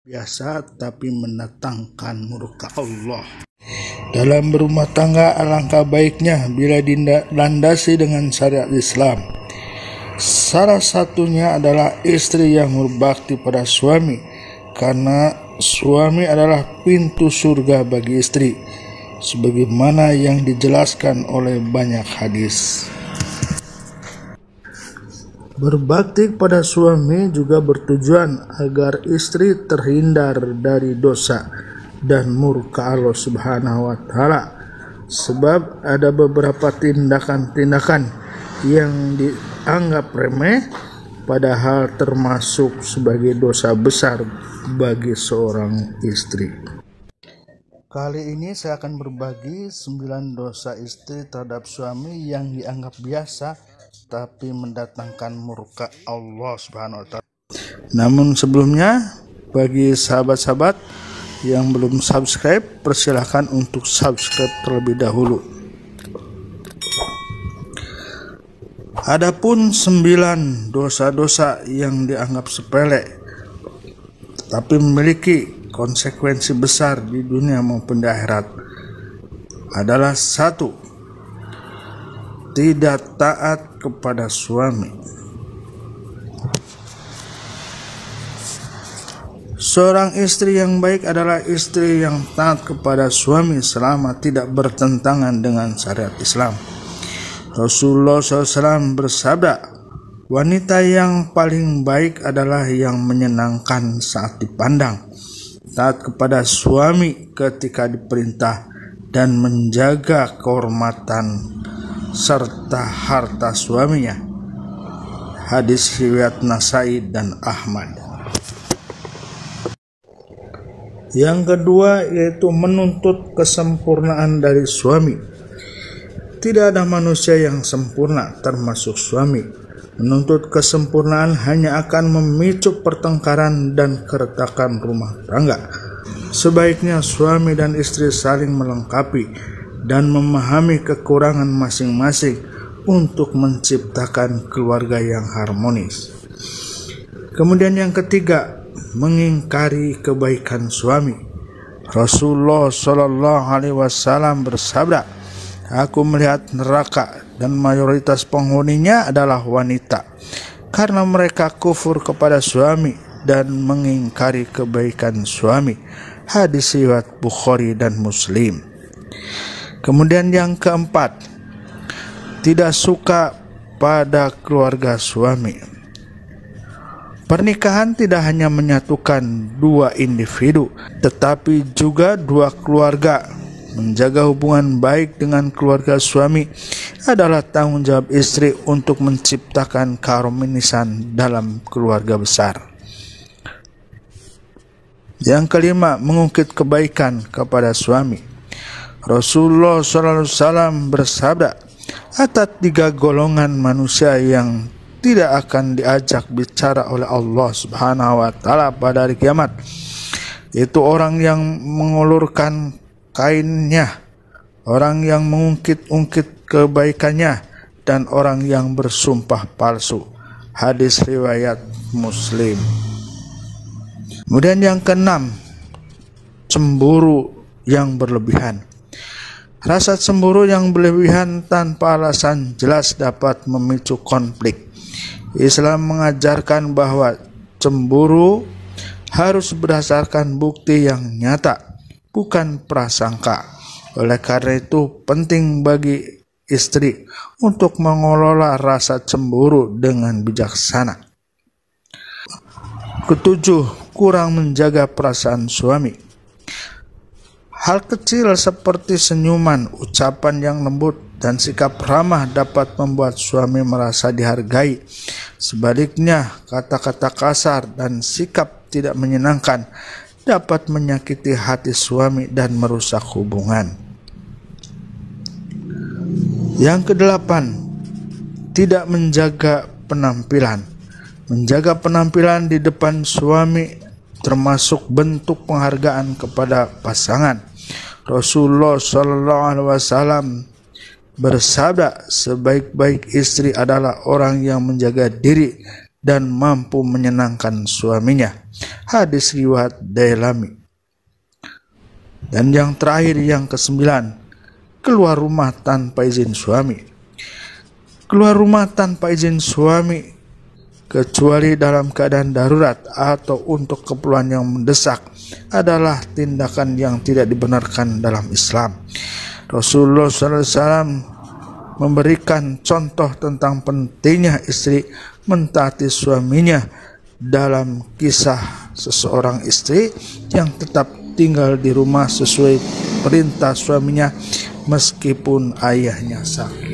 biasa tapi mendatangkan murka Allah. Dalam berumah tangga alangkah baiknya bila dilandasi dengan syariat Islam. Salah satunya adalah istri yang berbakti pada suami, karena suami adalah pintu surga bagi istri, sebagaimana yang dijelaskan oleh banyak hadis. Berbakti kepada suami juga bertujuan agar istri terhindar dari dosa dan murka Allah Subhanahu wa Ta'ala, sebab ada beberapa tindakan-tindakan yang dianggap remeh padahal termasuk sebagai dosa besar bagi seorang istri. Kali ini saya akan berbagi 9 dosa istri terhadap suami yang dianggap biasa tapi mendatangkan murka Allah Subhanahu wa Ta'ala. Namun sebelumnya, bagi sahabat-sahabat yang belum subscribe, persilahkan untuk subscribe terlebih dahulu. Adapun 9 dosa-dosa yang dianggap sepele tapi memiliki konsekuensi besar di dunia maupun di akhirat adalah: 1. Tidak taat kepada suami. Seorang istri yang baik adalah istri yang taat kepada suami selama tidak bertentangan dengan syariat Islam. Rasulullah SAW bersabda, wanita yang paling baik adalah yang menyenangkan saat dipandang, taat kepada suami ketika diperintah, dan menjaga kehormatan serta harta suaminya. Hadis riwayat Nasai dan Ahmad. Yang kedua yaitu menuntut kesempurnaan dari suami. Tidak ada manusia yang sempurna termasuk suami. Menuntut kesempurnaan hanya akan memicu pertengkaran dan keretakan rumah tangga. Sebaiknya suami dan istri saling melengkapi dan memahami kekurangan masing-masing untuk menciptakan keluarga yang harmonis. Kemudian yang ketiga, mengingkari kebaikan suami. Rasulullah SAW bersabda, aku melihat neraka dan mayoritas penghuninya adalah wanita, karena mereka kufur kepada suami dan mengingkari kebaikan suami. Hadis riwayat Bukhari dan Muslim. Kemudian yang keempat, tidak suka pada keluarga suami. Pernikahan tidak hanya menyatukan dua individu, tetapi juga dua keluarga. Menjaga hubungan baik dengan keluarga suami adalah tanggung jawab istri untuk menciptakan keharmonisan dalam keluarga besar. Yang kelima, mengungkit kebaikan kepada suami. Rasulullah SAW bersabda, ada 3 golongan manusia yang tidak akan diajak bicara oleh Allah Subhanahu wa Ta'ala pada hari kiamat, yaitu orang yang mengulurkan kainnya, orang yang mengungkit-ungkit kebaikannya, dan orang yang bersumpah palsu. Hadis riwayat Muslim. Kemudian yang keenam, cemburu yang berlebihan. Rasa cemburu yang berlebihan tanpa alasan jelas dapat memicu konflik. Islam mengajarkan bahwa cemburu harus berdasarkan bukti yang nyata, bukan prasangka. Oleh karena itu penting bagi istri untuk mengelola rasa cemburu dengan bijaksana. Ketujuh, kurang menjaga perasaan suami. Hal kecil seperti senyuman, ucapan yang lembut, dan sikap ramah dapat membuat suami merasa dihargai. Sebaliknya, kata-kata kasar dan sikap tidak menyenangkan dapat menyakiti hati suami dan merusak hubungan. Yang kedelapan, tidak menjaga penampilan. Menjaga penampilan di depan suami termasuk bentuk penghargaan kepada pasangan. Rasulullah SAW bersabda, sebaik-baik istri adalah orang yang menjaga diri dan mampu menyenangkan suaminya. Hadis riwayat Dailami. Dan yang terakhir, yang ke-9, keluar rumah tanpa izin suami. Keluar rumah tanpa izin suami kecuali dalam keadaan darurat atau untuk keperluan yang mendesak adalah tindakan yang tidak dibenarkan dalam Islam. Rasulullah SAW memberikan contoh tentang pentingnya istri mentaati suaminya dalam kisah seseorang istri yang tetap tinggal di rumah sesuai perintah suaminya meskipun ayahnya sakit.